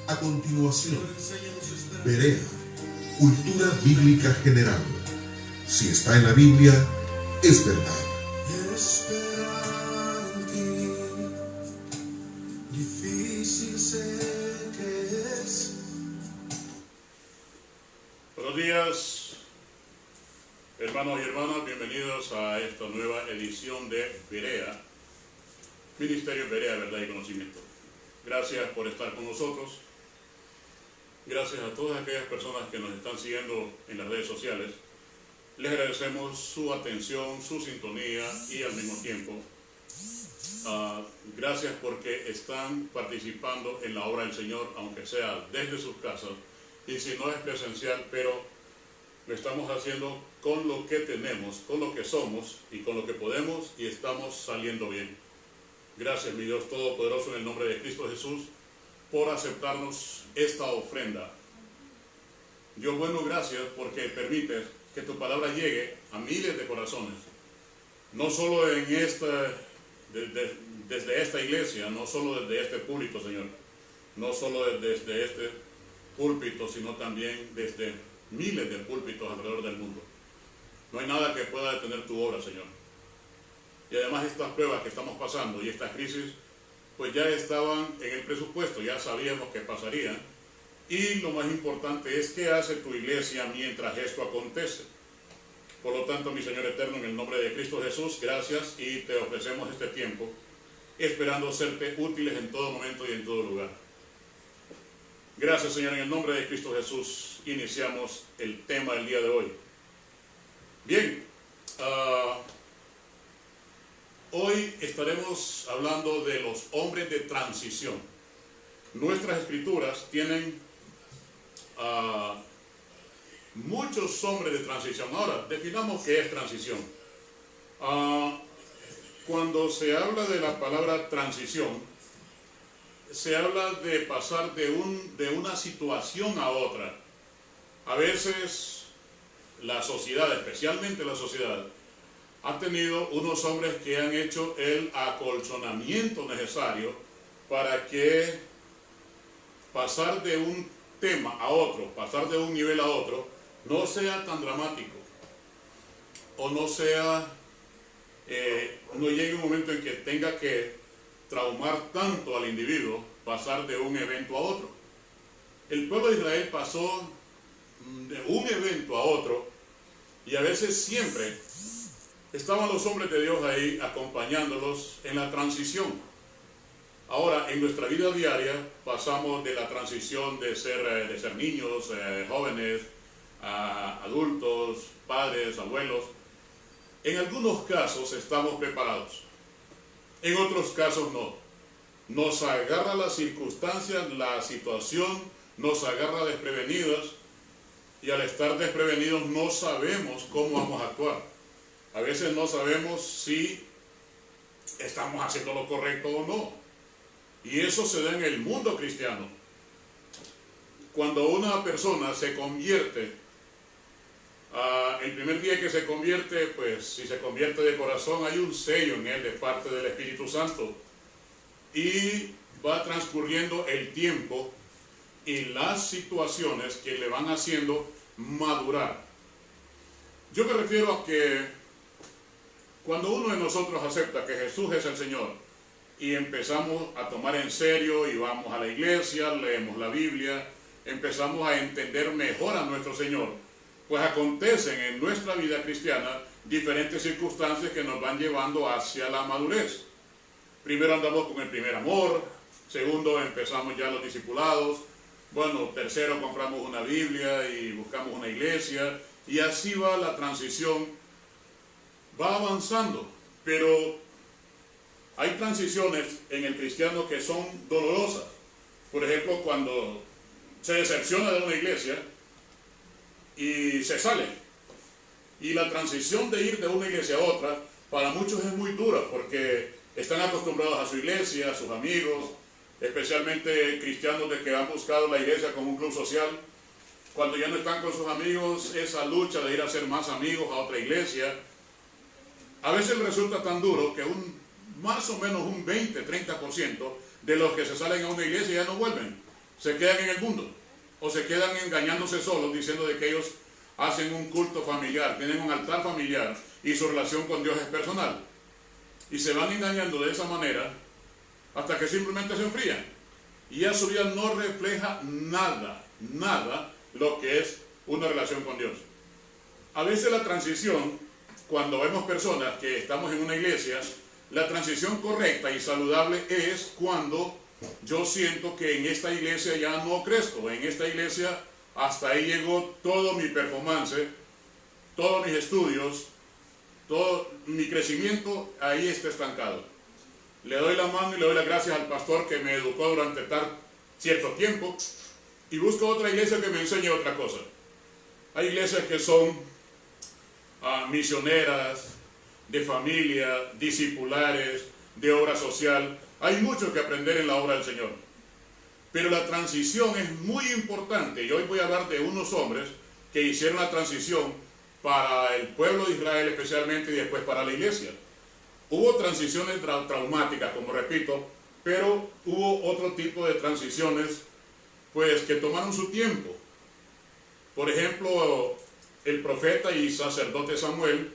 A continuación, Berea, cultura bíblica general. Si está en la Biblia, es verdad. Esperar en ti, difícil sé que es. Buenos días, hermanos y hermanas, bienvenidos a esta nueva edición de Berea, Ministerio Berea, Verdad y Conocimiento. Gracias por estar con nosotros. Gracias a todas aquellas personas que nos están siguiendo en las redes sociales. Les agradecemos su atención, su sintonía y al mismo tiempo gracias porque están participando en la obra del Señor, aunque sea desde sus casas y si no es presencial, pero lo estamos haciendo con lo que tenemos, con lo que somos y con lo que podemos, y estamos saliendo bien. Gracias, mi Dios Todopoderoso, en el nombre de Cristo Jesús, por aceptarnos esta ofrenda. Dios bueno, gracias porque permites que tu palabra llegue a miles de corazones, no solo en desde esta iglesia, no solo desde este púlpito, Señor, no solo desde este púlpito, sino también desde miles de púlpitos alrededor del mundo. No hay nada que pueda detener tu obra, Señor. Y además estas pruebas que estamos pasando y estas crisis, pues ya estaban en el presupuesto, ya sabíamos que pasarían. Y lo más importante es qué hace tu iglesia mientras esto acontece. Por lo tanto, mi Señor eterno, en el nombre de Cristo Jesús, gracias, y te ofrecemos este tiempo, esperando serte útiles en todo momento y en todo lugar. Gracias, Señor, en el nombre de Cristo Jesús, iniciamos el tema del día de hoy. Bien, hoy estaremos hablando de los hombres de transición. Nuestras escrituras tienen muchos hombres de transición. Ahora, definamos qué es transición. Cuando se habla de la palabra transición, se habla de pasar de una situación a otra. A veces la sociedad, especialmente la sociedad, ha tenido unos hombres que han hecho el acolchonamiento necesario para que pasar de un tema a otro, pasar de un nivel a otro, no sea tan dramático, o no sea, no llegue un momento en que tenga que traumar tanto al individuo pasar de un evento a otro. El pueblo de Israel pasó de un evento a otro, y a veces siempre estaban los hombres de Dios ahí acompañándolos en la transición. Ahora, en nuestra vida diaria pasamos de la transición de ser niños, jóvenes, adultos, padres, abuelos. En algunos casos estamos preparados, en otros casos no. Nos agarra la circunstancia, la situación, nos agarra desprevenidos, y al estar desprevenidos no sabemos cómo vamos a actuar. A veces no sabemos si estamos haciendo lo correcto o no. Y eso se da en el mundo cristiano. Cuando una persona se convierte, el primer día que se convierte, pues si se convierte de corazón, hay un sello en él de parte del Espíritu Santo. Y va transcurriendo el tiempo y las situaciones que le van haciendo madurar. Yo me refiero a que cuando uno de nosotros acepta que Jesús es el Señor y empezamos a tomar en serio y vamos a la iglesia, leemos la Biblia, empezamos a entender mejor a nuestro Señor, pues acontecen en nuestra vida cristiana diferentes circunstancias que nos van llevando hacia la madurez. Primero andamos con el primer amor, segundo empezamos ya los discipulados, bueno, tercero compramos una Biblia y buscamos una iglesia, y así va la transición, va avanzando. Pero hay transiciones en el cristiano que son dolorosas. Por ejemplo, cuando se decepciona de una iglesia y se sale. Y la transición de ir de una iglesia a otra, para muchos es muy dura, porque están acostumbrados a su iglesia, a sus amigos, especialmente cristianos de que han buscado la iglesia como un club social. Cuando ya no están con sus amigos, esa lucha de ir a hacer más amigos a otra iglesia, a veces resulta tan duro que más o menos un 20-30% de los que se salen a una iglesia ya no vuelven. se quedan en el mundo o se quedan engañándose solos diciendo de que ellos hacen un culto familiar, tienen un altar familiar y su relación con Dios es personal. Y se van engañando de esa manera hasta que simplemente se enfrían. Y ya su vida no refleja nada lo que es una relación con Dios. A veces la transición, cuando vemos personas que estamos en una iglesia, la transición correcta y saludable es cuando yo siento que en esta iglesia ya no crezco, en esta iglesia hasta ahí llegó todo mi performance, todos mis estudios, todo mi crecimiento, ahí está estancado. Le doy la mano y le doy las gracias al pastor que me educó durante cierto tiempo y busco otra iglesia que me enseñe otra cosa. Hay iglesias que son misioneras, de familia, discipulares, de obra social. Hay mucho que aprender en la obra del Señor. Pero la transición es muy importante y hoy voy a hablar de unos hombres que hicieron la transición para el pueblo de Israel especialmente y después para la iglesia. Hubo transiciones traumáticas, como repito, pero hubo otro tipo de transiciones pues que tomaron su tiempo. Por ejemplo, el profeta y sacerdote Samuel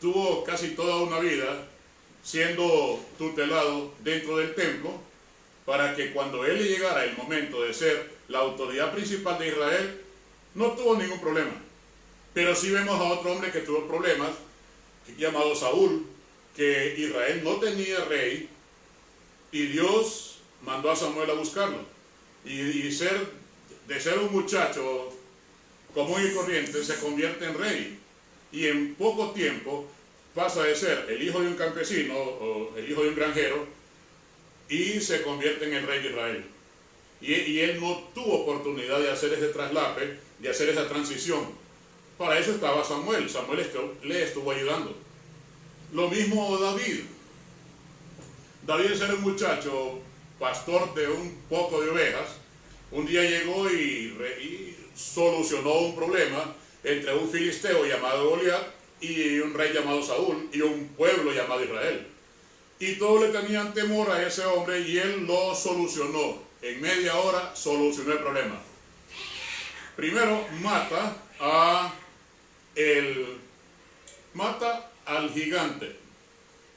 tuvo casi toda una vida siendo tutelado dentro del templo para que cuando él le llegara el momento de ser la autoridad principal de Israel, no tuvo ningún problema. Pero sí vemos a otro hombre que tuvo problemas, llamado Saúl, que Israel no tenía rey y Dios mandó a Samuel a buscarlo. Y de ser un muchacho común y corriente se convierte en rey. Y en poco tiempo pasa de ser el hijo de un campesino o el hijo de un granjero y se convierte en el rey de Israel. Y él no tuvo oportunidad de hacer ese traslape, de hacer esa transición. Para eso estaba Samuel. Samuel le estuvo ayudando. Lo mismo David. David era un muchacho, pastor de un poco de ovejas. Un día llegó y solucionó un problema entre un filisteo llamado Goliat y un rey llamado Saúl y un pueblo llamado Israel. Y todos le tenían temor a ese hombre y él lo solucionó. En media hora solucionó el problema. Primero mata al gigante.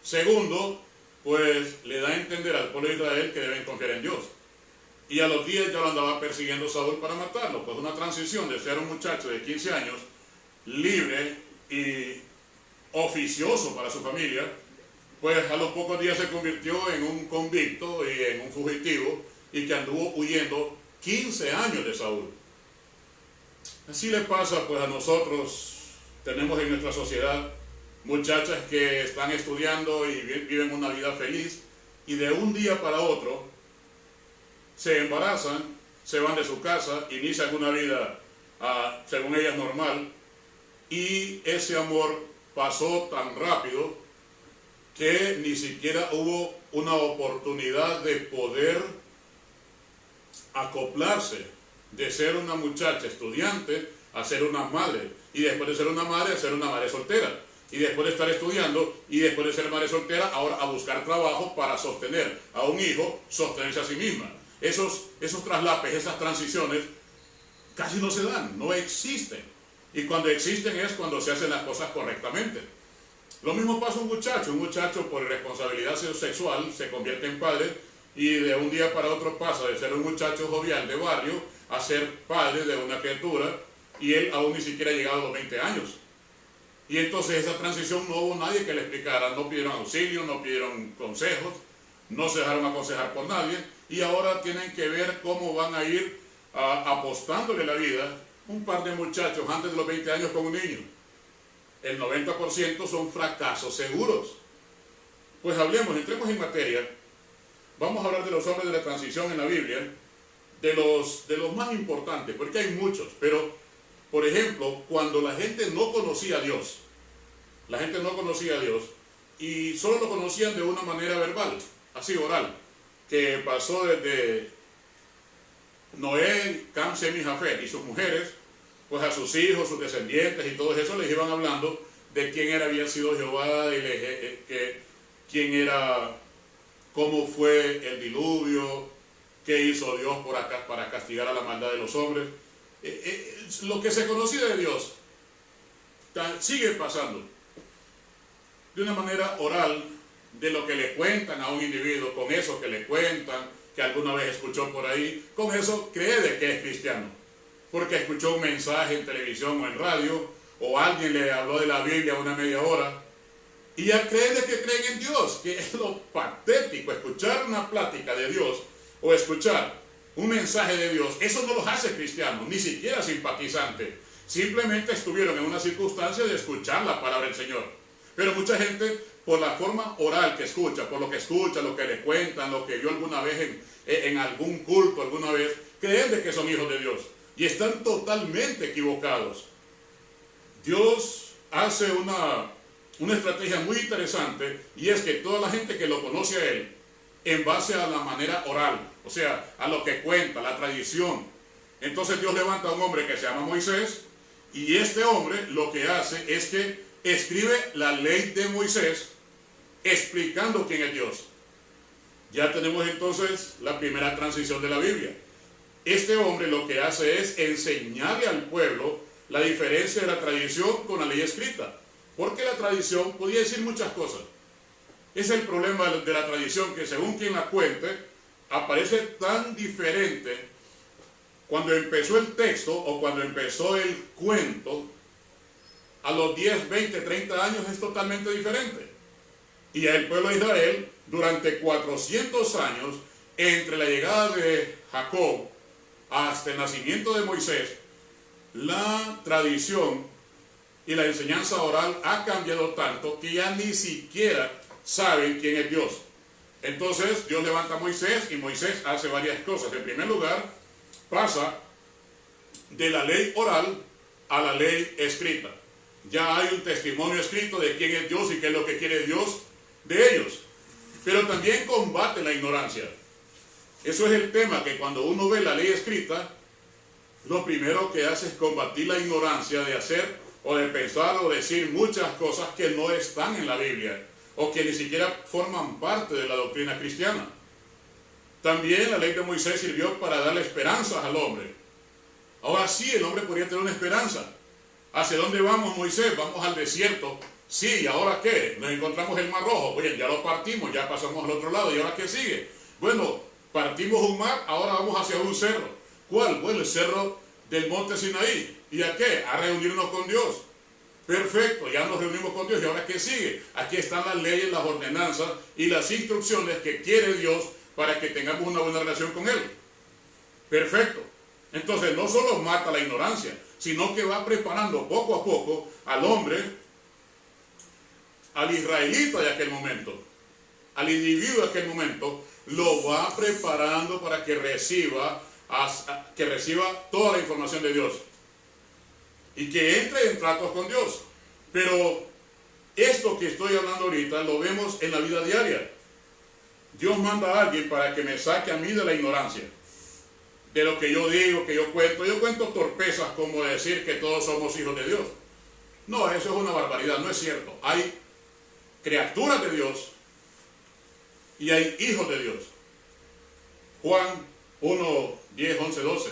Segundo, pues le da a entender al pueblo de Israel que deben confiar en Dios. Y a los días ya lo andaba persiguiendo Saúl para matarlo. Pues una transición de ser un muchacho de 15 años, libre y oficioso para su familia, pues a los pocos días se convirtió en un convicto y en un fugitivo y que anduvo huyendo 15 años de Saúl. Así le pasa pues a nosotros. Tenemos en nuestra sociedad muchachas que están estudiando y viven una vida feliz y de un día para otro se embarazan, se van de su casa, inician una vida según ellas normal y ese amor pasó tan rápido que ni siquiera hubo una oportunidad de poder acoplarse, de ser una muchacha estudiante a ser una madre, y después de ser una madre a ser una madre soltera, y después de estar estudiando, y después de ser madre soltera, ahora a buscar trabajo para sostener a un hijo, sostenerse a sí misma. Esos traslapes, esas transiciones, casi no se dan, no existen. Y cuando existen es cuando se hacen las cosas correctamente. Lo mismo pasa a un muchacho por irresponsabilidad sexual se convierte en padre y de un día para otro pasa de ser un muchacho jovial de barrio a ser padre de una criatura y él aún ni siquiera ha llegado a los 20 años. Y entonces esa transición no hubo nadie que le explicara, no pidieron auxilio, no pidieron consejos, no se dejaron aconsejar por nadie y ahora tienen que ver cómo van a ir apostándole la vida un par de muchachos antes de los 20 años con un niño. El 90% son fracasos seguros. Pues entremos en materia. Vamos a hablar de los hombres de la transición en la Biblia, de los más importantes, porque hay muchos, pero, por ejemplo, cuando la gente no conocía a Dios, y solo lo conocían de una manera verbal, así oral, que pasó desde Noé, Cam, Sem y Jafet y sus mujeres, pues a sus hijos, sus descendientes y todo eso les iban hablando de quién había sido Jehová, quién era, cómo fue el diluvio, qué hizo Dios por acá para castigar a la maldad de los hombres. Lo que se conocía de Dios sigue pasando de una manera oral, de lo que le cuentan a un individuo, con eso que le cuentan, que alguna vez escuchó por ahí, con eso cree de que es cristiano, porque escuchó un mensaje en televisión o en radio, o alguien le habló de la Biblia una media hora, y ya creen de que creen en Dios, que es lo patético. Escuchar una plática de Dios o escuchar un mensaje de Dios, eso no los hace cristianos, ni siquiera simpatizantes. Simplemente estuvieron en una circunstancia de escuchar la palabra del Señor. Pero mucha gente, por la forma oral que escucha, por lo que escucha, lo que le cuentan, lo que vio alguna vez en algún culto, alguna vez, creen de que son hijos de Dios. Y están totalmente equivocados. Dios hace una estrategia muy interesante, y es que toda la gente que lo conoce a Él, en base a la manera oral, o sea, a lo que cuenta, la tradición. Entonces Dios levanta a un hombre que se llama Moisés, y este hombre lo que hace es que escribe la ley de Moisés, explicando quién es Dios. Ya tenemos entonces la primera transición de la Biblia. Este hombre lo que hace es enseñarle al pueblo la diferencia de la tradición con la ley escrita. Porque la tradición podía decir muchas cosas. Es el problema de la tradición, que según quien la cuente, aparece tan diferente cuando empezó el texto o cuando empezó el cuento. A los 10, 20, 30 años es totalmente diferente. Y el pueblo de Israel, durante 400 años, entre la llegada de Jacob hasta el nacimiento de Moisés, la tradición y la enseñanza oral ha cambiado tanto que ya ni siquiera saben quién es Dios. Entonces Dios levanta a Moisés, y Moisés hace varias cosas. En primer lugar, pasa de la ley oral a la ley escrita. Ya hay un testimonio escrito de quién es Dios y qué es lo que quiere Dios de ellos. Pero también combate la ignorancia. Eso es el tema, que cuando uno ve la ley escrita, lo primero que hace es combatir la ignorancia de hacer o de pensar o decir muchas cosas que no están en la Biblia, o que ni siquiera forman parte de la doctrina cristiana. También la ley de Moisés sirvió para darle esperanzas al hombre. Ahora sí, el hombre podría tener una esperanza. ¿Hacia dónde vamos, Moisés? Vamos al desierto. Sí, ¿y ahora qué? Nos encontramos el Mar Rojo. Oye, ya lo partimos, ya pasamos al otro lado. ¿Y ahora qué sigue? Bueno, partimos un mar, ahora vamos hacia un cerro. ¿Cuál? Bueno, el cerro del monte Sinaí. ¿Y a qué? A reunirnos con Dios. Perfecto, ya nos reunimos con Dios. ¿Y ahora qué sigue? Aquí están las leyes, las ordenanzas y las instrucciones que quiere Dios para que tengamos una buena relación con Él. Perfecto. Entonces no solo mata la ignorancia, sino que va preparando poco a poco al hombre, al israelita de aquel momento, al individuo de aquel momento, lo va preparando para que reciba toda la información de Dios y que entre en tratos con Dios. Pero esto que estoy hablando ahorita lo vemos en la vida diaria. Dios manda a alguien para que me saque a mí de la ignorancia, de lo que yo digo, que yo cuento. Yo cuento torpezas como decir que todos somos hijos de Dios. No, eso es una barbaridad, no es cierto. Hay criaturas de Dios y hay hijos de Dios. Juan 1, 10, 11, 12.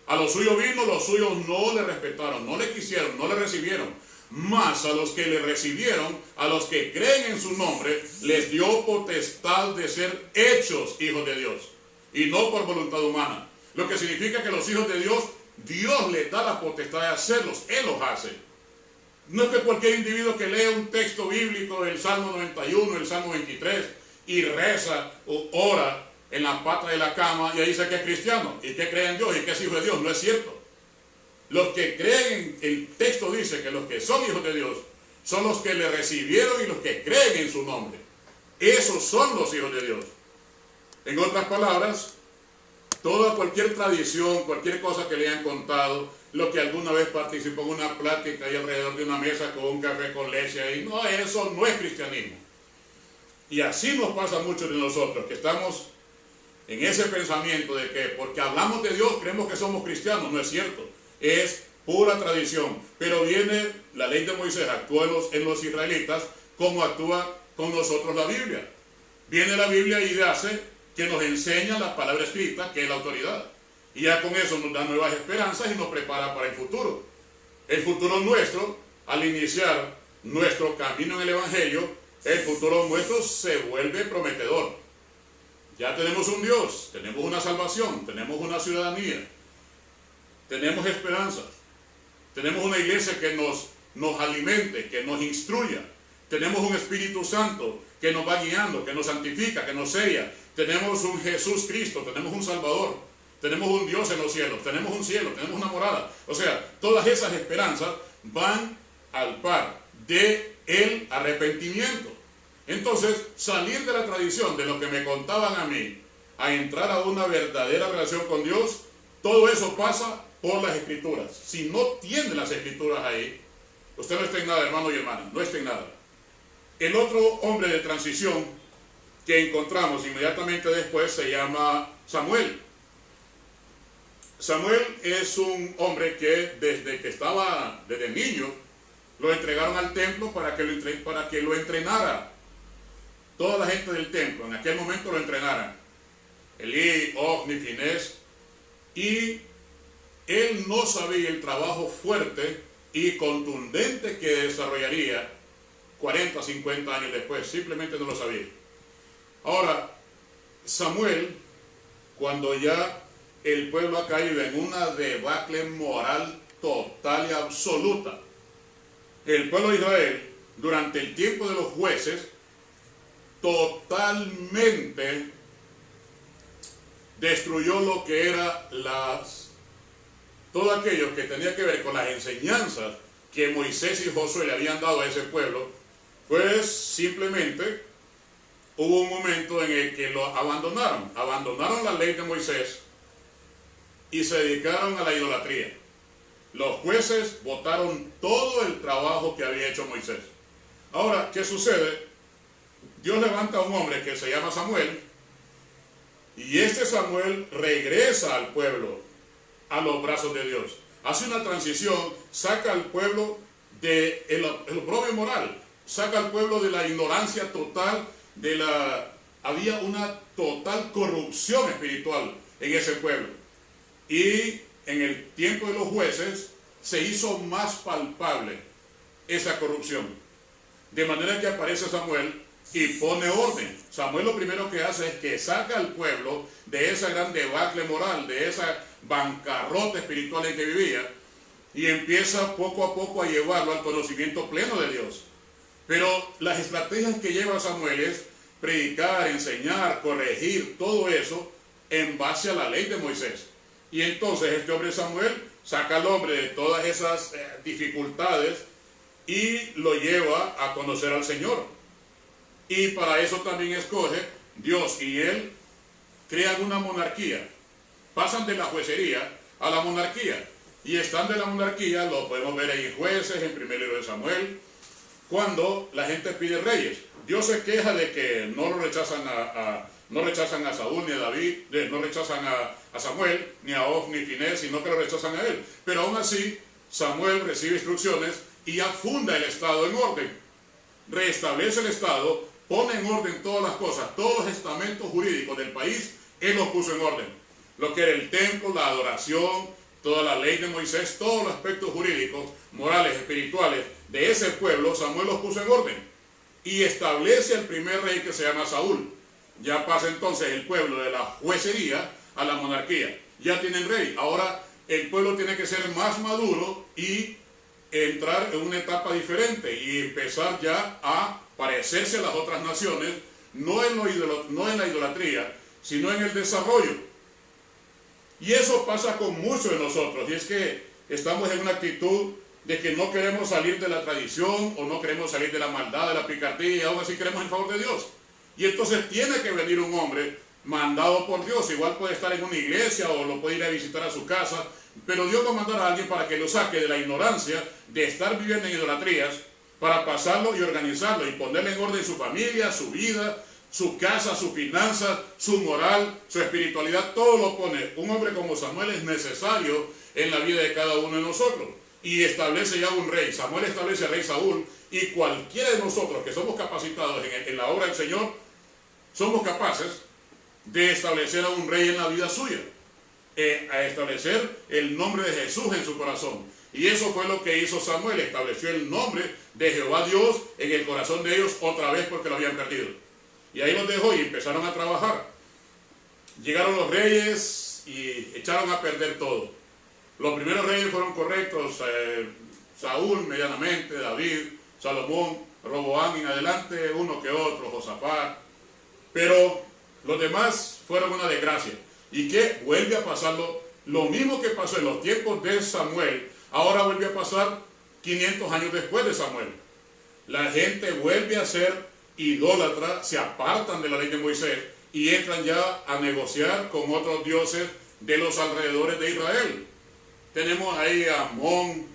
A los suyos vino, los suyos no le respetaron, no le quisieron, no le recibieron. Mas a los que le recibieron, a los que creen en su nombre, les dio potestad de ser hechos hijos de Dios, y no por voluntad humana. Lo que significa que los hijos de Dios, Dios les da la potestad de hacerlos, Él los hace. No es que cualquier individuo que lea un texto bíblico, el Salmo 91, el Salmo 23, y reza o ora en la pata de la cama, y ahí dice que es cristiano, y que cree en Dios, y que es hijo de Dios. No es cierto. Los que creen, el texto dice que los que son hijos de Dios son los que le recibieron y los que creen en su nombre. Esos son los hijos de Dios. En otras palabras, cualquier tradición, cualquier cosa que le hayan contado, lo que alguna vez participó en una plática ahí alrededor de una mesa con un café con leche ahí, no, eso no es cristianismo. Y así nos pasa a muchos de nosotros, que estamos en ese pensamiento de que porque hablamos de Dios creemos que somos cristianos. No es cierto. Es pura tradición. Pero viene la ley de Moisés, actúa en los israelitas como actúa con nosotros la Biblia. Viene la Biblia y hace que nos enseña la palabra escrita, que es la autoridad. Y ya con eso nos da nuevas esperanzas y nos prepara para el futuro. El futuro nuestro, al iniciar nuestro camino en el Evangelio, el futuro nuestro se vuelve prometedor. Ya tenemos un Dios, tenemos una salvación, tenemos una ciudadanía, tenemos esperanzas, tenemos una iglesia que nos alimente, que nos instruya, tenemos un Espíritu Santo que nos va guiando, que nos santifica, que nos sella, tenemos un Jesús Cristo, tenemos un Salvador, tenemos un Dios en los cielos, tenemos un cielo, tenemos una morada. O sea, todas esas esperanzas van al par de el arrepentimiento. Entonces, salir de la tradición, de lo que me contaban a mí, a entrar a una verdadera relación con Dios, todo eso pasa por las Escrituras. Si no tiene las Escrituras ahí, usted no está en nada, hermano y hermana, no está en nada. El otro hombre de transición que encontramos inmediatamente después se llama Samuel. Samuel es un hombre que desde niño, lo entregaron al templo para que lo entrenara. Toda la gente del templo en aquel momento lo entrenaran. Elí, Ofni, Finés. Y él no sabía el trabajo fuerte y contundente que desarrollaría 40, 50 años después. Simplemente no lo sabía. Ahora, Samuel, cuando ya el pueblo ha caído en una debacle moral total y absoluta, el pueblo de Israel, durante el tiempo de los jueces, totalmente destruyó lo que era todo aquello que tenía que ver con las enseñanzas que Moisés y Josué le habían dado a ese pueblo. Pues simplemente hubo un momento en el que lo abandonaron la ley de Moisés y se dedicaron a la idolatría. Los jueces botaron todo el trabajo que había hecho Moisés. Ahora, ¿qué sucede? Dios levanta a un hombre que se llama Samuel, y este Samuel regresa al pueblo a los brazos de Dios. Hace una transición, saca al pueblo del oprobio moral, saca al pueblo de la ignorancia total, había una total corrupción espiritual en ese pueblo. Y en el tiempo de los jueces se hizo más palpable esa corrupción. De manera que aparece Samuel y pone orden. Samuel lo primero que hace es que saca al pueblo de esa gran debacle moral, de esa bancarrota espiritual en que vivía, y empieza poco a poco a llevarlo al conocimiento pleno de Dios. Pero las estrategias que lleva Samuel es predicar, enseñar, corregir, todo eso en base a la ley de Moisés. Y entonces este hombre Samuel saca al hombre de todas esas dificultades y lo lleva a conocer al Señor. Y para eso también escoge Dios y él crean una monarquía. Pasan de la juecería a la monarquía. Y estando en la monarquía, lo podemos ver ahí en Jueces, en primer libro de Samuel, cuando la gente pide reyes. Dios se queja de que no rechazan a Saúl ni a David, no rechazan a Samuel, ni a Ofni ni Finés, sino que lo rechazan a él. Pero aún así, Samuel recibe instrucciones y ya funda el Estado en orden. Restablece el Estado, pone en orden todas las cosas, todos los estamentos jurídicos del país, él los puso en orden. Lo que era el templo, la adoración, toda la ley de Moisés, todos los aspectos jurídicos, morales, espirituales de ese pueblo, Samuel los puso en orden. Y establece el primer rey que se llama Saúl. Ya pasa entonces el pueblo de la juecería a la monarquía. Ya tienen rey. Ahora el pueblo tiene que ser más maduro y entrar en una etapa diferente y empezar ya a parecerse a las otras naciones, no en la idolatría, sino en el desarrollo. Y eso pasa con muchos de nosotros, y es que estamos en una actitud de que no queremos salir de la tradición o no queremos salir de la maldad, de la picardía, y aún así queremos el favor de Dios. Y entonces tiene que venir un hombre mandado por Dios, igual puede estar en una iglesia o lo puede ir a visitar a su casa, pero Dios va a mandar a alguien para que lo saque de la ignorancia de estar viviendo en idolatrías, para pasarlo y organizarlo y ponerle en orden su familia, su vida, su casa, sus finanzas, su moral, su espiritualidad, todo lo pone. Un hombre como Samuel es necesario en la vida de cada uno de nosotros. Y establece ya un rey. Samuel establece al rey Saúl, y cualquiera de nosotros que somos capacitados en la obra del Señor, somos capaces de establecer a un rey en la vida suya, a establecer el nombre de Jesús en su corazón. Y eso fue lo que hizo Samuel, estableció el nombre de Jehová Dios en el corazón de ellos otra vez porque lo habían perdido. Y ahí los dejó y empezaron a trabajar. Llegaron los reyes y echaron a perder todo. Los primeros reyes fueron correctos, Saúl medianamente, David, Salomón, Roboam en adelante, uno que otro, Josafat. Pero los demás fueron una desgracia. ¿Y qué? Vuelve a pasar lo mismo que pasó en los tiempos de Samuel. Ahora vuelve a pasar 500 años después de Samuel. La gente vuelve a ser idólatra, se apartan de la ley de Moisés y entran ya a negociar con otros dioses de los alrededores de Israel. Tenemos ahí a Amón,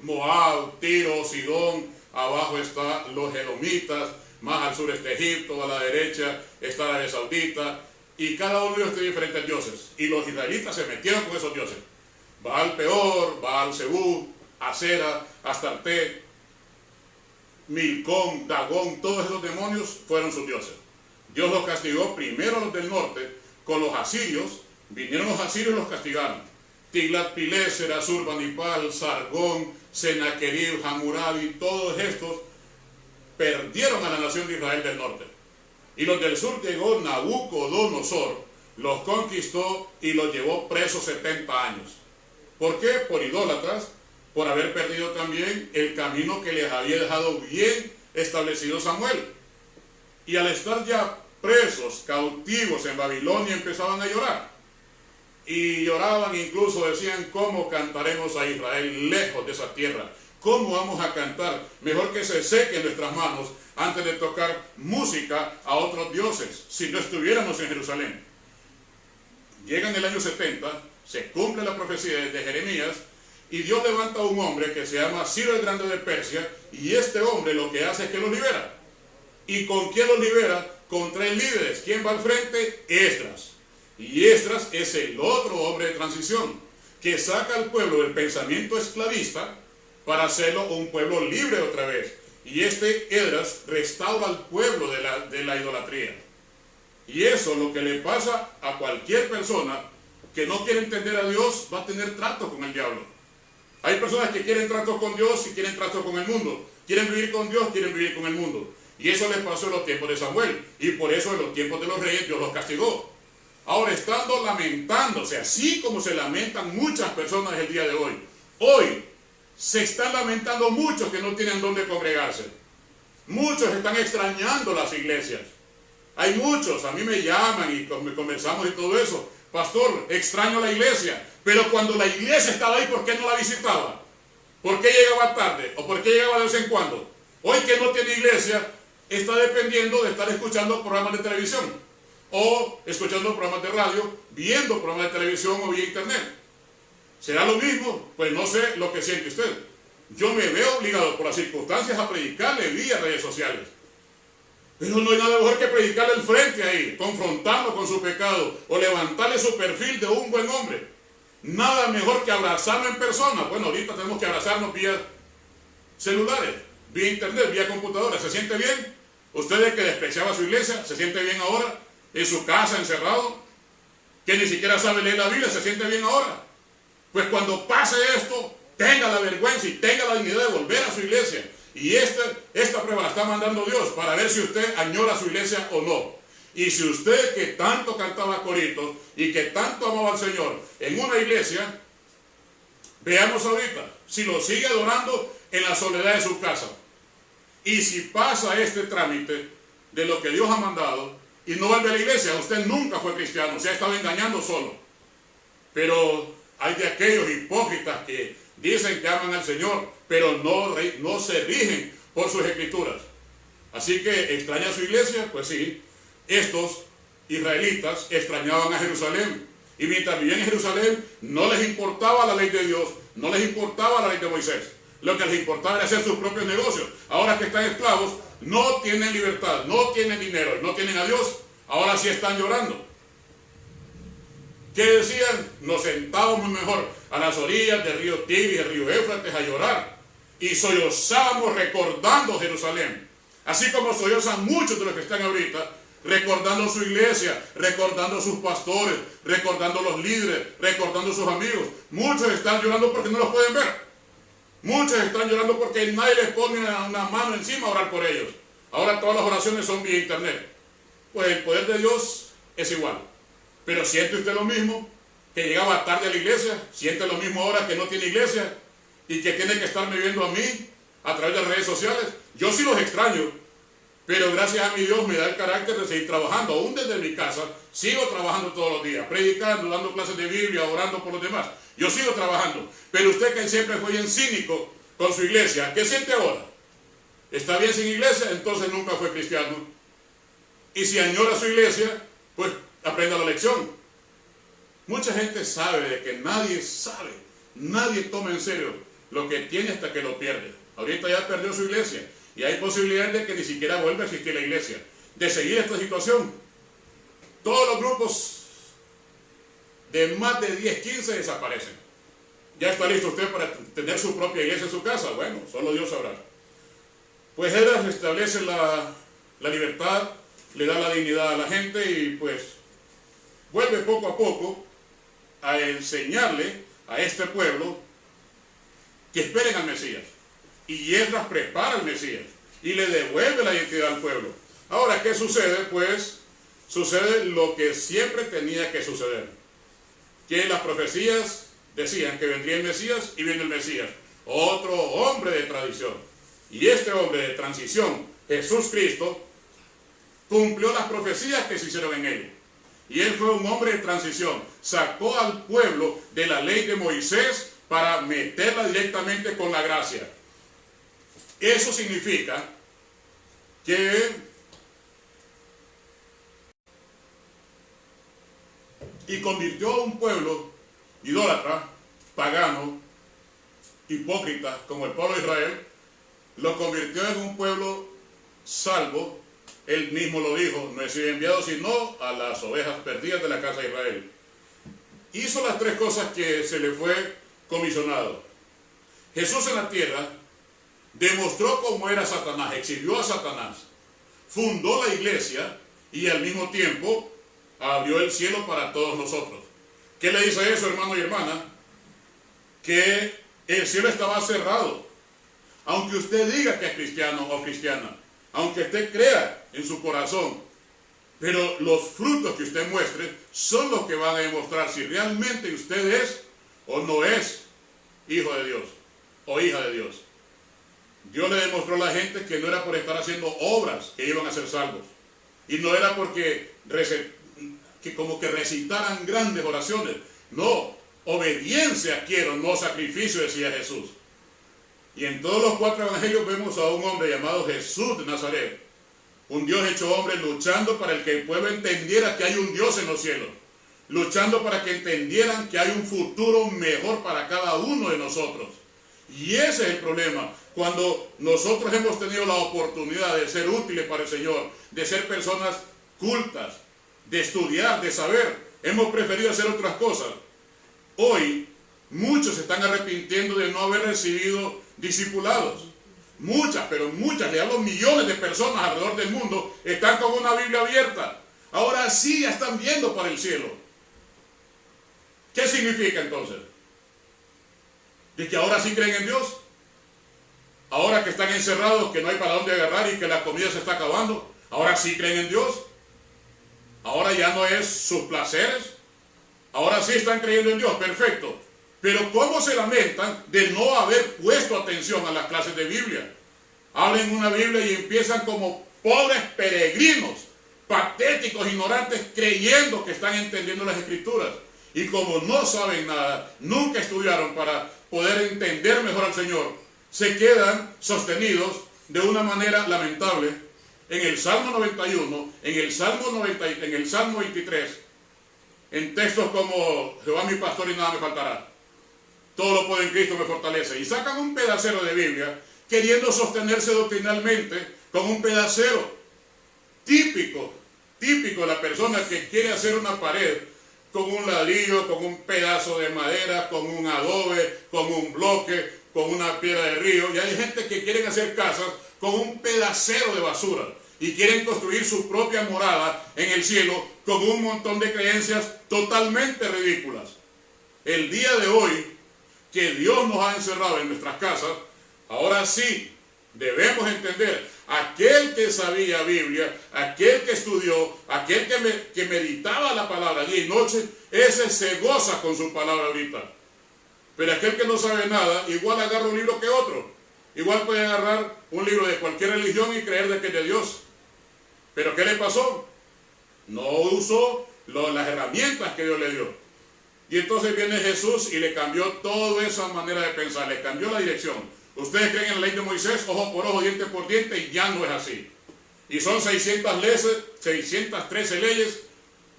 Moab, Tiro, Sidón, abajo están los edomitas, más al sur está Egipto, a la derecha está Arabia Saudita, y cada uno de ellos tiene diferentes dioses. Y los israelitas se metieron con esos dioses. Baal Peor, Baal Zebú, Acera, Astarte, Milcón, Dagón, todos esos demonios fueron sus dioses. Dios los castigó primero a los del norte con los asirios. Vinieron los asirios y los castigaron. Tiglat-Pileser, Asurbanipal, Sargón, Senaquerib, Hammurabi, todos estos perdieron a la nación de Israel del norte. Y los del sur llegó Nabucodonosor, los conquistó y los llevó presos 70 años. ¿Por qué? Por idólatras, por haber perdido también el camino que les había dejado bien establecido Samuel. Y al estar ya presos, cautivos en Babilonia, empezaban a llorar. Y lloraban, incluso decían, ¿cómo cantaremos a Israel lejos de esa tierra? ¿Cómo vamos a cantar? Mejor que se sequen nuestras manos antes de tocar música a otros dioses, si no estuviéramos en Jerusalén. Llega en el año 70, se cumple la profecía de Jeremías, y Dios levanta a un hombre que se llama Ciro el Grande de Persia, y este hombre lo que hace es que los libera. ¿Y con quién los libera? Con 3 líderes. ¿Quién va al frente? Esdras. Y Esdras es el otro hombre de transición, que saca al pueblo del pensamiento esclavista para hacerlo un pueblo libre otra vez. Y Esdras restaura al pueblo de la idolatría. Y eso, lo que le pasa a cualquier persona que no quiere entender a Dios, va a tener trato con el diablo. Hay personas que quieren trato con Dios y quieren trato con el mundo. Quieren vivir con Dios, quieren vivir con el mundo. Y eso les pasó en los tiempos de Samuel. Y por eso en los tiempos de los reyes Dios los castigó. Ahora, estando lamentándose, así como se lamentan muchas personas el día de hoy. Hoy se están lamentando muchos que no tienen dónde congregarse. Muchos están extrañando las iglesias. Hay muchos, a mí me llaman y conversamos y todo eso. Pastor, extraño la iglesia. Pero cuando la iglesia estaba ahí, ¿por qué no la visitaba? ¿Por qué llegaba tarde? ¿O por qué llegaba de vez en cuando? Hoy que no tiene iglesia, está dependiendo de estar escuchando programas de televisión. O escuchando programas de radio, viendo programas de televisión o vía internet. ¿Será lo mismo? Pues no sé lo que siente usted. Yo me veo obligado por las circunstancias a predicarle vía redes sociales. Pero no hay nada mejor que predicarle al frente ahí, confrontarlo con su pecado o levantarle su perfil de un buen hombre. Nada mejor que abrazarlo en persona. Bueno, ahorita tenemos que abrazarnos vía celulares, vía internet, vía computadora. ¿Se siente bien? Usted que despreciaba su iglesia, ¿se siente bien ahora? En su casa, encerrado, que ni siquiera sabe leer la Biblia, ¿se siente bien ahora? Pues cuando pase esto, tenga la vergüenza y tenga la dignidad de volver a su iglesia. Y esta prueba la está mandando Dios para ver si usted añora su iglesia o no. Y si usted, que tanto cantaba coritos y que tanto amaba al Señor en una iglesia, veamos ahorita si lo sigue adorando en la soledad de su casa. Y si pasa este trámite de lo que Dios ha mandado y no vuelve a la iglesia, usted nunca fue cristiano, se ha estado engañando solo. Pero hay de aquellos hipócritas que dicen que aman al Señor, pero no se rigen por sus escrituras. Así que, ¿extraña su iglesia? Pues sí. Estos israelitas extrañaban a Jerusalén. Y mientras vivían en Jerusalén, no les importaba la ley de Dios, no les importaba la ley de Moisés. Lo que les importaba era hacer sus propios negocios. Ahora que están esclavos, no tienen libertad, no tienen dinero, no tienen a Dios. Ahora sí están llorando. ¿Qué decían? Nos sentábamos mejor a las orillas del río Tigris y del río Éufrates a llorar. Y sollozábamos recordando Jerusalén. Así como sollozan muchos de los que están ahorita recordando su iglesia, recordando sus pastores, recordando los líderes, recordando sus amigos. Muchos están llorando porque no los pueden ver. Muchos están llorando porque nadie les pone una mano encima a orar por ellos. Ahora todas las oraciones son vía internet. Pues el poder de Dios es igual. Pero ¿siente usted lo mismo? Que llegaba tarde a la iglesia. ¿Siente lo mismo ahora que no tiene iglesia? Y que tiene que estarme viendo a mí a través de las redes sociales. Yo sí los extraño. Pero gracias a mi Dios me da el carácter de seguir trabajando. Aún desde mi casa sigo trabajando todos los días. Predicando, dando clases de Biblia, orando por los demás. Yo sigo trabajando. Pero usted que siempre fue bien cínico con su iglesia, ¿qué siente ahora? ¿Está bien sin iglesia? Entonces nunca fue cristiano. Y si añora su iglesia, pues aprenda la lección. Mucha gente sabe de que nadie toma en serio lo que tiene hasta que lo pierde. Ahorita ya perdió su iglesia y hay posibilidades de que ni siquiera vuelva a existir la iglesia. De seguir esta situación, todos los grupos de más de 10, 15 desaparecen. ¿Ya está listo usted para tener su propia iglesia en su casa? Bueno, solo Dios sabrá. Pues Él restablece la libertad, le da la dignidad a la gente y pues vuelve poco a poco a enseñarle a este pueblo que esperen al Mesías. Y Esdras prepara al Mesías y le devuelve la identidad al pueblo. Ahora, ¿qué sucede? Pues sucede lo que siempre tenía que suceder. Que las profecías decían que vendría el Mesías y viene el Mesías. Otro hombre de tradición. Y este hombre de transición, Jesús Cristo, cumplió las profecías que se hicieron en él. Y él fue un hombre de transición. Sacó al pueblo de la ley de Moisés para meterla directamente con la gracia. Eso significa que y convirtió a un pueblo idólatra, pagano, hipócrita, como el pueblo de Israel, lo convirtió en un pueblo salvo. Él mismo lo dijo, no he sido enviado sino a las ovejas perdidas de la casa de Israel. Hizo las tres cosas que se le fue comisionado. Jesús en la tierra demostró cómo era Satanás, exhibió a Satanás, fundó la iglesia y al mismo tiempo abrió el cielo para todos nosotros. ¿Qué le dice eso, hermano y hermana? Que el cielo estaba cerrado. Aunque usted diga que es cristiano o cristiana, aunque usted crea en su corazón, pero los frutos que usted muestre son los que van a demostrar si realmente usted es o no es hijo de Dios o hija de Dios. Dios le demostró a la gente que no era por estar haciendo obras que iban a ser salvos. Y no era porque como que recitaran grandes oraciones. No, obediencia quiero, no sacrificio, decía Jesús. Y en todos los 4 evangelios vemos a un hombre llamado Jesús de Nazaret, un Dios hecho hombre, luchando para que el pueblo entendiera que hay un Dios en los cielos, luchando para que entendieran que hay un futuro mejor para cada uno de nosotros. Y ese es el problema, cuando nosotros hemos tenido la oportunidad de ser útiles para el Señor, de ser personas cultas, de estudiar, de saber, hemos preferido hacer otras cosas. Hoy muchos se están arrepintiendo de no haber recibido discipulados. Muchas, pero muchas, le hablo millones de personas alrededor del mundo, están con una Biblia abierta. Ahora sí ya están viendo para el cielo. ¿Qué significa entonces? ¿De que ahora sí creen en Dios? Ahora que están encerrados, que no hay para dónde agarrar y que la comida se está acabando, ¿ahora sí creen en Dios? Ahora ya no es sus placeres. Ahora sí están creyendo en Dios, perfecto. Pero ¿cómo se lamentan de no haber puesto atención a las clases de Biblia? Hablan una Biblia y empiezan como pobres peregrinos, patéticos, ignorantes, creyendo que están entendiendo las Escrituras. Y como no saben nada, nunca estudiaron para poder entender mejor al Señor, se quedan sostenidos de una manera lamentable en el Salmo 91, en el Salmo 23, en textos como Jehová mi pastor y nada me faltará. Todo lo puedo en Cristo me fortalece. Y sacan un pedacero de Biblia queriendo sostenerse doctrinalmente con un pedacero típico de la persona que quiere hacer una pared con un ladrillo, con un pedazo de madera, con un adobe, con un bloque, con una piedra de río. Y hay gente que quiere hacer casas con un pedacero de basura. y quieren construir su propia morada en el cielo con un montón de creencias totalmente ridículas. El día de hoy, que Dios nos ha encerrado en nuestras casas, ahora sí debemos entender, aquel que sabía Biblia, aquel que estudió, aquel que meditaba la palabra día y noche, ese se goza con su palabra ahorita. Pero aquel que no sabe nada, igual agarra un libro que otro. Igual puede agarrar un libro de cualquier religión y creer de que es de Dios. ¿Pero qué le pasó? No usó las herramientas que Dios le dio. Y entonces viene Jesús y le cambió toda esa manera de pensar, le cambió la dirección. Ustedes creen en la ley de Moisés, ojo por ojo, diente por diente, y ya no es así. Y son 613 leyes,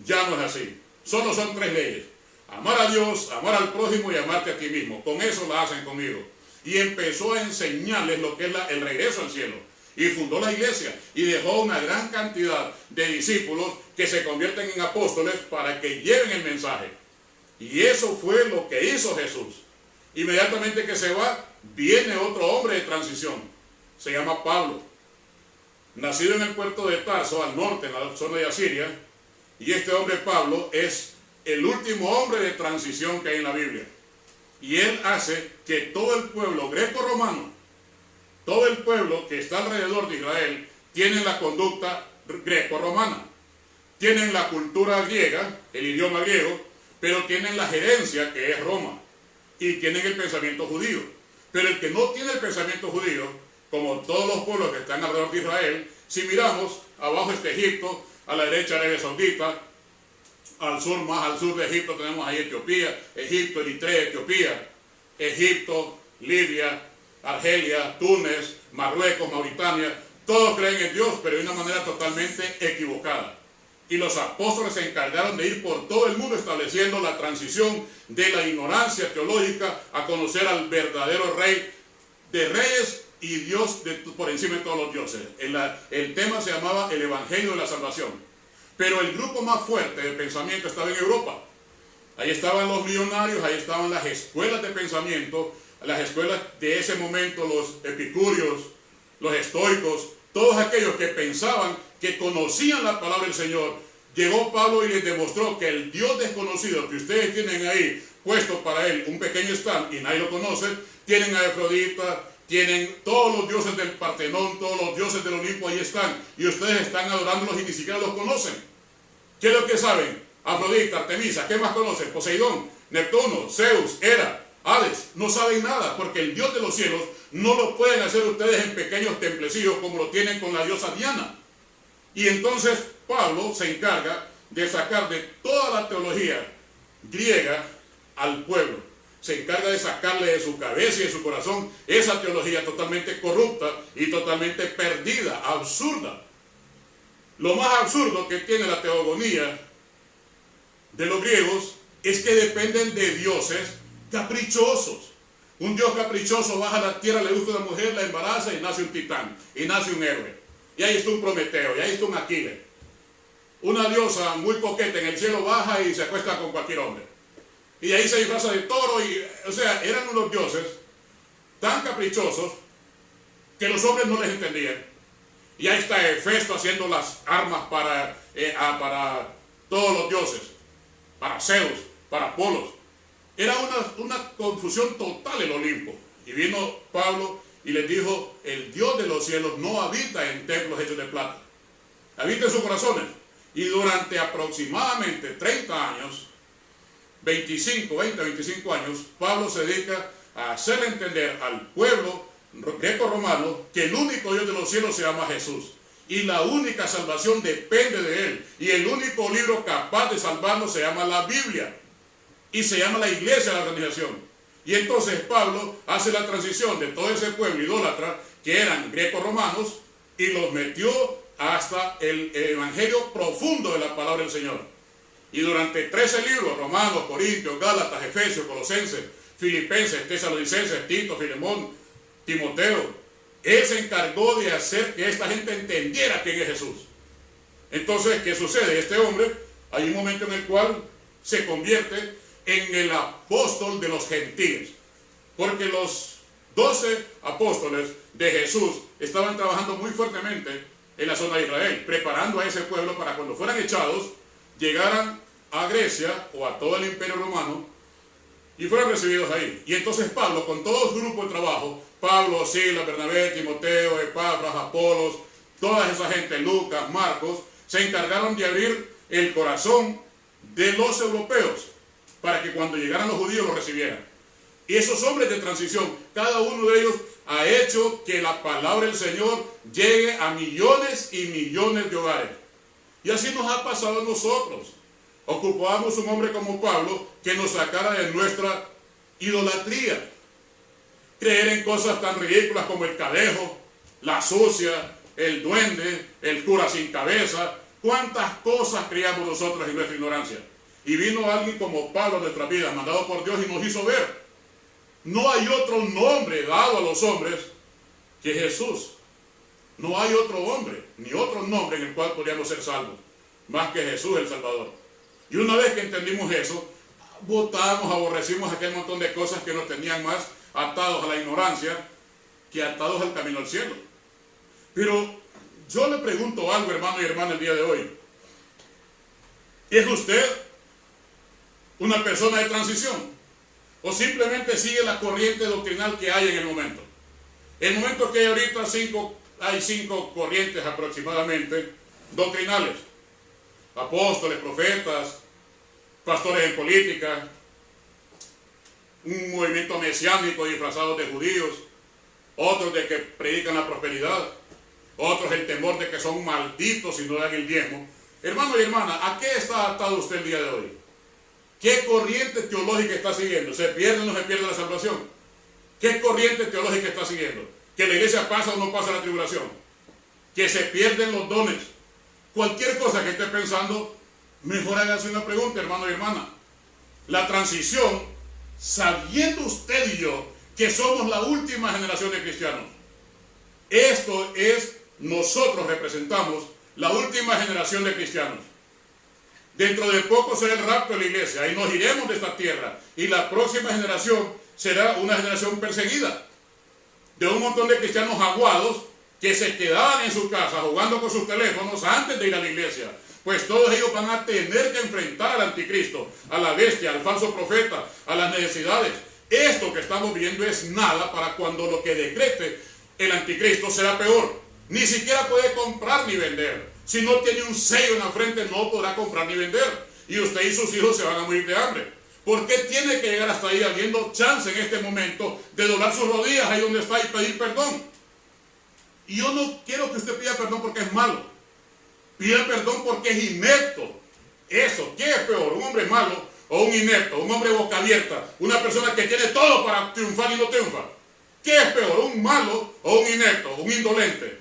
ya no es así. Solo son 3 leyes. Amar a Dios, amar al prójimo y amarte a ti mismo. Con eso la hacen conmigo. Y empezó a enseñarles lo que es el regreso al cielo. Y fundó la iglesia y dejó una gran cantidad de discípulos que se convierten en apóstoles para que lleven el mensaje. Y eso fue lo que hizo Jesús. Inmediatamente que se va, viene otro hombre de transición. Se llama Pablo. Nacido en el puerto de Tarso, al norte, en la zona de Asiria. Y este hombre, Pablo, es el último hombre de transición que hay en la Biblia. Y él hace que todo el pueblo greco-romano, todo el pueblo que está alrededor de Israel, tienen la conducta greco-romana. Tienen la cultura griega, el idioma griego, pero tienen la gerencia que es Roma. Y tienen el pensamiento judío. Pero el que no tiene el pensamiento judío, como todos los pueblos que están alrededor de Israel, si miramos, abajo está Egipto, a la derecha Arabia Saudita, al sur, más al sur de Egipto tenemos ahí Etiopía, Egipto, Eritrea, Etiopía, Egipto, Libia, Argelia, Túnez, Marruecos, Mauritania. Todos creen en Dios, pero de una manera totalmente equivocada. Y los apóstoles se encargaron de ir por todo el mundo estableciendo la transición de la ignorancia teológica a conocer al verdadero Rey de reyes y Dios por encima de todos los dioses. El tema se llamaba el Evangelio de la Salvación. Pero el grupo más fuerte de pensamiento estaba en Europa. Ahí estaban los millonarios, ahí estaban las escuelas de pensamiento, las escuelas de ese momento, los epicúreos, los estoicos, todos aquellos que pensaban que conocían la palabra del Señor. Llegó Pablo y les demostró que el Dios desconocido que ustedes tienen ahí puesto para él un pequeño stand y nadie lo conoce, tienen a Afrodita, tienen todos los dioses del Partenón, todos los dioses del Olimpo, ahí están, y ustedes están adorándolos y ni siquiera los conocen. ¿Qué es lo que saben? Afrodita, Artemisa, ¿qué más conocen? Poseidón, Neptuno, Zeus, Hera, Hades. No saben nada, porque el Dios de los cielos no lo pueden hacer ustedes en pequeños templecillos como lo tienen con la diosa Diana. Y entonces Pablo se encarga de sacar de toda la teología griega al pueblo. Se encarga de sacarle de su cabeza y de su corazón esa teología totalmente corrupta y totalmente perdida, absurda. Lo más absurdo que tiene la teogonía de los griegos es que dependen de dioses caprichosos. Un dios caprichoso baja a la tierra, le gusta una mujer, la embaraza y nace un titán, y nace un héroe. Y ahí está un Prometeo, y ahí está un Aquiles. Una diosa muy coqueta en el cielo baja y se acuesta con cualquier hombre. Y ahí se disfraza de toro, o sea, eran unos dioses tan caprichosos que los hombres no les entendían. Y ahí está Hefesto haciendo las armas para todos los dioses, para Zeus, para Apolos. Era una confusión total el Olimpo. Y vino Pablo y les dijo, el Dios de los cielos no habita en templos hechos de plata, habita en sus corazones. Y durante aproximadamente 30 años, 20 a 25 años, Pablo se dedica a hacer entender al pueblo greco-romano que el único Dios de los cielos se llama Jesús y la única salvación depende de él, y el único libro capaz de salvarnos se llama la Biblia y se llama la iglesia de la organización. Y entonces Pablo hace la transición de todo ese pueblo idólatra que eran greco-romanos y los metió hasta el evangelio profundo de la palabra del Señor. Y durante 13 libros, Romanos, Corintios, Gálatas, Efesios, Colosenses, Filipenses, Tesalonicenses, Tito, Filemón, Timoteo, él se encargó de hacer que esta gente entendiera quién es Jesús. Entonces, ¿qué sucede? Este hombre, hay un momento en el cual se convierte en el apóstol de los gentiles, porque los 12 apóstoles de Jesús estaban trabajando muy fuertemente en la zona de Israel, preparando a ese pueblo para cuando fueran echados, llegaran a Grecia o a todo el imperio romano y fueron recibidos ahí. Y entonces Pablo, con todo su grupo de trabajo, Pablo, Silas, Bernabé, Timoteo, Epafras, Apolos, toda esa gente, Lucas, Marcos, se encargaron de abrir el corazón de los europeos para que cuando llegaran los judíos los recibieran. Y esos hombres de transición, cada uno de ellos ha hecho que la palabra del Señor llegue a millones y millones de hogares. Y así nos ha pasado a nosotros. Ocupábamos un hombre como Pablo que nos sacara de nuestra idolatría. Creer en cosas tan ridículas como el cadejo, la sucia, el duende, el cura sin cabeza. ¿Cuántas cosas creíamos nosotros en nuestra ignorancia? Y vino alguien como Pablo a nuestra vida, mandado por Dios, y nos hizo ver. No hay otro nombre dado a los hombres que Jesús. No hay otro hombre, ni otro nombre en el cual podríamos ser salvos, más que Jesús el Salvador. Y una vez que entendimos eso, votamos, aborrecimos aquel montón de cosas que nos tenían más atados a la ignorancia que atados al camino al cielo. Pero yo le pregunto algo, hermano y hermana, el día de hoy. ¿Es usted una persona de transición? ¿O simplemente sigue la corriente doctrinal que hay en el momento? El momento que hay ahorita hay cinco corrientes aproximadamente doctrinales. Apóstoles, profetas, pastores en política, un movimiento mesiánico disfrazado de judíos, otros de que predican la prosperidad, otros el temor de que son malditos si no dan el diezmo. Hermano y hermana, ¿a qué está atado usted el día de hoy? ¿Qué corriente teológica está siguiendo? ¿Se pierde o no se pierde la salvación? ¿Qué corriente teológica está siguiendo? ¿Que la iglesia pasa o no pasa la tribulación? ¿Que se pierden los dones? Cualquier cosa que esté pensando, mejor hágase una pregunta, hermano y hermana. La transición, sabiendo usted y yo que somos la última generación de cristianos, esto es, nosotros representamos la última generación de cristianos. Dentro de poco será el rapto de la iglesia y nos iremos de esta tierra. Y la próxima generación será una generación perseguida. De un montón de cristianos aguados que se quedaban en su casa jugando con sus teléfonos antes de ir a la iglesia. Pues todos ellos van a tener que enfrentar al anticristo, a la bestia, al falso profeta, a las necesidades. Esto que estamos viendo es nada para cuando lo que decrete el anticristo será peor. Ni siquiera puede comprar ni vender. Si no tiene un sello en la frente, no podrá comprar ni vender. Y usted y sus hijos se van a morir de hambre. ¿Por qué tiene que llegar hasta ahí habiendo chance en este momento de doblar sus rodillas ahí donde está y pedir perdón? Y yo no quiero que usted pida perdón porque es malo. Pida perdón porque es inepto. Eso, ¿qué es peor? ¿Un hombre malo o un inepto? ¿Un hombre boca abierta? ¿Una persona que tiene todo para triunfar y no triunfa? ¿Qué es peor? ¿Un malo o un inepto? ¿Un indolente?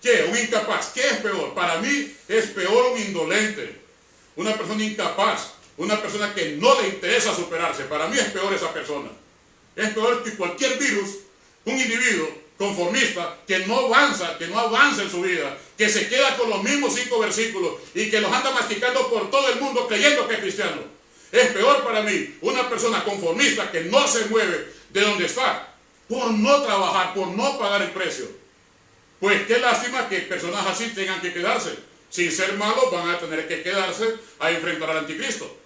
¿Qué? ¿Un incapaz? ¿Qué es peor? Para mí es peor un indolente. Una persona incapaz. Una persona que no le interesa superarse. Para mí es peor esa persona. Es peor que cualquier virus, un individuo conformista que no avanza en su vida, que se queda con los mismos 5 versículos y que los anda masticando por todo el mundo creyendo que es cristiano. Es peor para mí una persona conformista que no se mueve de donde está por no trabajar, por no pagar el precio. Pues qué lástima que personas así tengan que quedarse. Sin ser malos van a tener que quedarse a enfrentar al anticristo.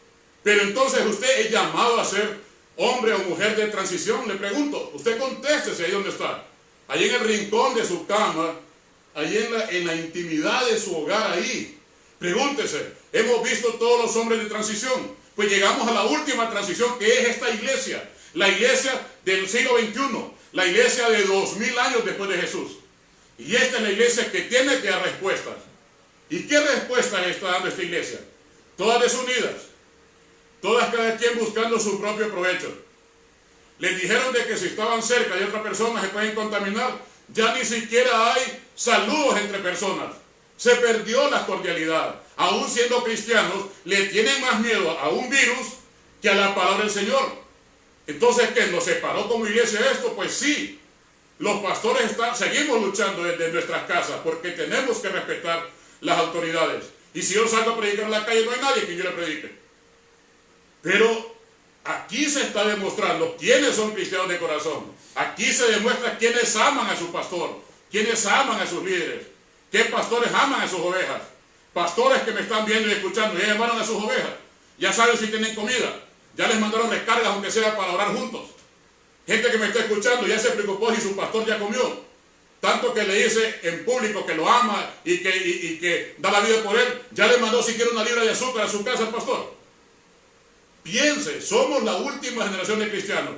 Pero entonces usted es llamado a ser hombre o mujer de transición. Le pregunto, usted contéstese ahí donde está. Ahí en el rincón de su cama, ahí en la intimidad de su hogar, ahí. Pregúntese, hemos visto todos los hombres de transición. Pues llegamos a la última transición, que es esta iglesia. La iglesia del siglo XXI. La iglesia de 2000 años después de Jesús. Y esta es la iglesia que tiene que dar respuestas. ¿Y qué respuestas está dando esta iglesia? Todas desunidas. Todas cada quien buscando su propio provecho. Les dijeron de que si estaban cerca de otra persona se pueden contaminar. Ya ni siquiera hay saludos entre personas. Se perdió la cordialidad. Aún siendo cristianos, le tienen más miedo a un virus que a la palabra del Señor. Entonces, ¿qué? ¿Nos separó como iglesia esto? Pues sí. Los pastores seguimos luchando desde nuestras casas porque tenemos que respetar las autoridades. Y si yo salgo a predicar en la calle, no hay nadie que yo le predique. Pero aquí se está demostrando quiénes son cristianos de corazón. Aquí se demuestra quiénes aman a su pastor, quiénes aman a sus líderes. ¿Qué pastores aman a sus ovejas? Pastores que me están viendo y escuchando, ya llamaron a sus ovejas, ya saben si tienen comida, ya les mandaron recargas aunque sea para orar juntos. Gente que me está escuchando ya se preocupó si su pastor ya comió. Tanto que le dice en público que lo ama y que da la vida por él, ya le mandó siquiera una libra de azúcar a su casa al pastor. Piense, somos la última generación de cristianos.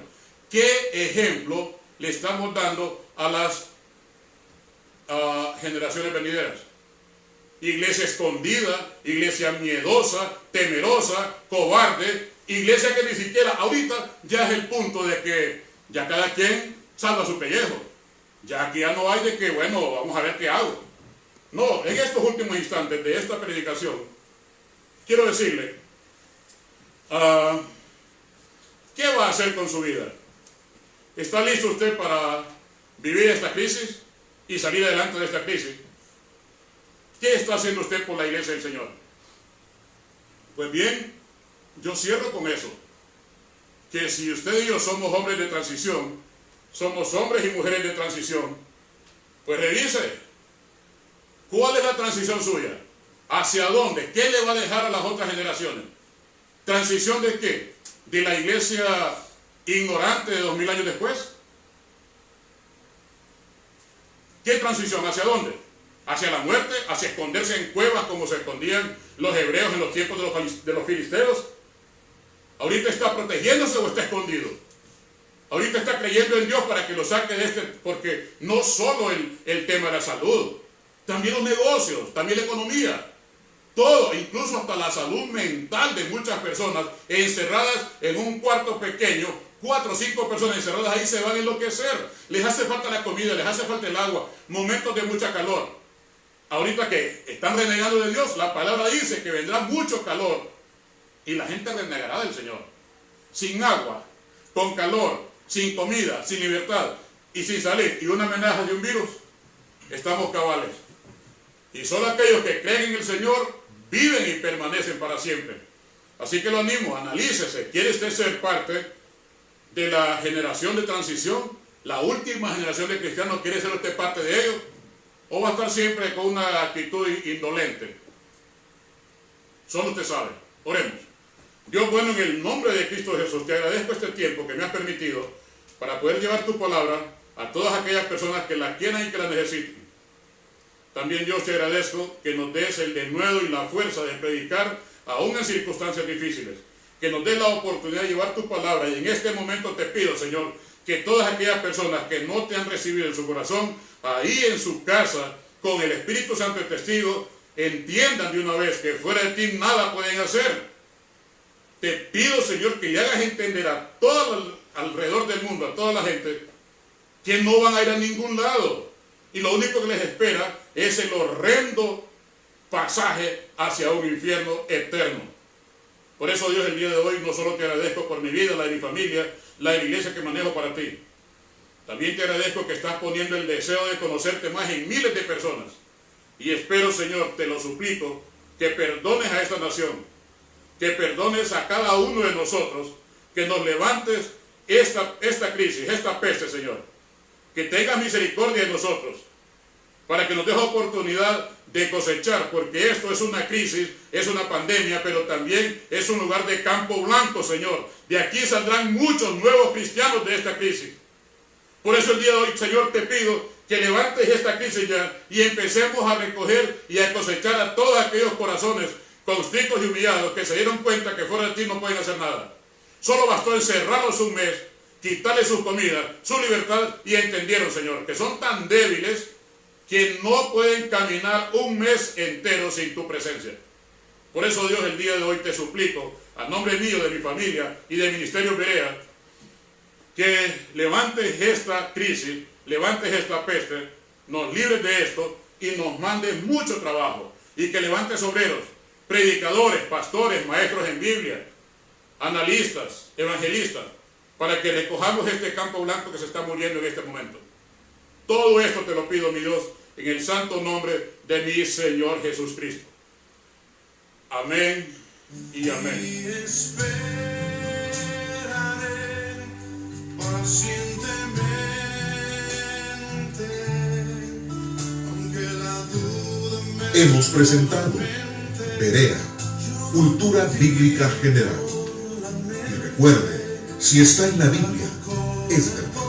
¿Qué ejemplo le estamos dando a las generaciones venideras? Iglesia escondida, iglesia miedosa, temerosa, cobarde, iglesia que ni siquiera ahorita ya es el punto de que ya cada quien salva su pellejo. Ya aquí ya no hay de que, bueno, vamos a ver qué hago. No, en estos últimos instantes de esta predicación, quiero decirle, ¿qué va a hacer con su vida? ¿Está listo usted para vivir esta crisis y salir adelante de esta crisis? ¿Qué está haciendo usted por la iglesia del Señor? Pues bien, yo cierro con eso. Que si usted y yo somos hombres de transición, somos hombres y mujeres de transición, pues revise. ¿Cuál es la transición suya? ¿Hacia dónde? ¿Qué le va a dejar a las otras generaciones? ¿Transición de qué? ¿De la iglesia ignorante de 2000 años después? ¿Qué transición? ¿Hacia dónde? ¿Hacia la muerte? ¿Hacia esconderse en cuevas como se escondían los hebreos en los tiempos de los filisteos? ¿Ahorita está protegiéndose o está escondido? Ahorita está creyendo en Dios para que lo saque de este, porque no solo el tema de la salud, también los negocios, también la economía, todo, incluso hasta la salud mental de muchas personas encerradas en un cuarto pequeño, 4 o 5 personas encerradas ahí se van a enloquecer. Les hace falta la comida, les hace falta el agua, momentos de mucha calor. Ahorita que están renegando de Dios, la palabra dice que vendrá mucho calor y la gente renegará del Señor. Sin agua, con calor, sin comida, sin libertad y sin salir y una amenaza de un virus, estamos cabales. Y solo aquellos que creen en el Señor viven y permanecen para siempre. Así que lo animo, analícese. ¿Quiere usted ser parte de la generación de transición? ¿La última generación de cristianos? ¿Quiere ser usted parte de ellos? ¿O va a estar siempre con una actitud indolente? Solo usted sabe. Oremos. Dios bueno, en el nombre de Cristo Jesús, te agradezco este tiempo que me has permitido para poder llevar tu palabra a todas aquellas personas que la quieran y que la necesiten. También Dios te agradezco que nos des el denuedo y la fuerza de predicar aún en circunstancias difíciles. Que nos des la oportunidad de llevar tu palabra y en este momento te pido, Señor, que todas aquellas personas que no te han recibido en su corazón, ahí en su casa, con el Espíritu Santo de testigo, entiendan de una vez que fuera de ti nada pueden hacer. Te pido, Señor, que le hagas entender a todo alrededor del mundo, a toda la gente, que no van a ir a ningún lado. Y lo único que les espera es el horrendo pasaje hacia un infierno eterno. Por eso, Dios, el día de hoy no solo te agradezco por mi vida, la de mi familia, la de la iglesia que manejo para ti. También te agradezco que estás poniendo el deseo de conocerte más en miles de personas. Y espero, Señor, te lo suplico, que perdones a esta nación, que perdones a cada uno de nosotros, que nos levantes esta crisis, esta peste, Señor. Que tengas misericordia de nosotros, para que nos des oportunidad de cosechar, porque esto es una crisis, es una pandemia, pero también es un lugar de campo blanco, Señor. De aquí saldrán muchos nuevos cristianos de esta crisis. Por eso el día de hoy, Señor, te pido que levantes esta crisis ya y empecemos a recoger y a cosechar a todos aquellos corazones constrictos y humillados que se dieron cuenta que fuera de ti no pueden hacer nada. Solo bastó encerrarlos un mes, quitarles sus comidas, su libertad, y entendieron, Señor, que son tan débiles que no pueden caminar un mes entero sin tu presencia. Por eso, Dios, el día de hoy te suplico, a nombre mío, de mi familia y del Ministerio Berea, que levantes esta crisis, levantes esta peste, nos libres de esto y nos mandes mucho trabajo, y que levantes obreros, predicadores, pastores, maestros en Biblia, analistas, evangelistas, para que recojamos este campo blanco que se está muriendo en este momento. Todo esto te lo pido, mi Dios, en el santo nombre de mi Señor Jesucristo. Amén y amén. Y esperaré pacientemente, aunque la duda Hemos presentado Berea, Cultura Bíblica General. Y recuerde, si está en la Biblia, es verdad.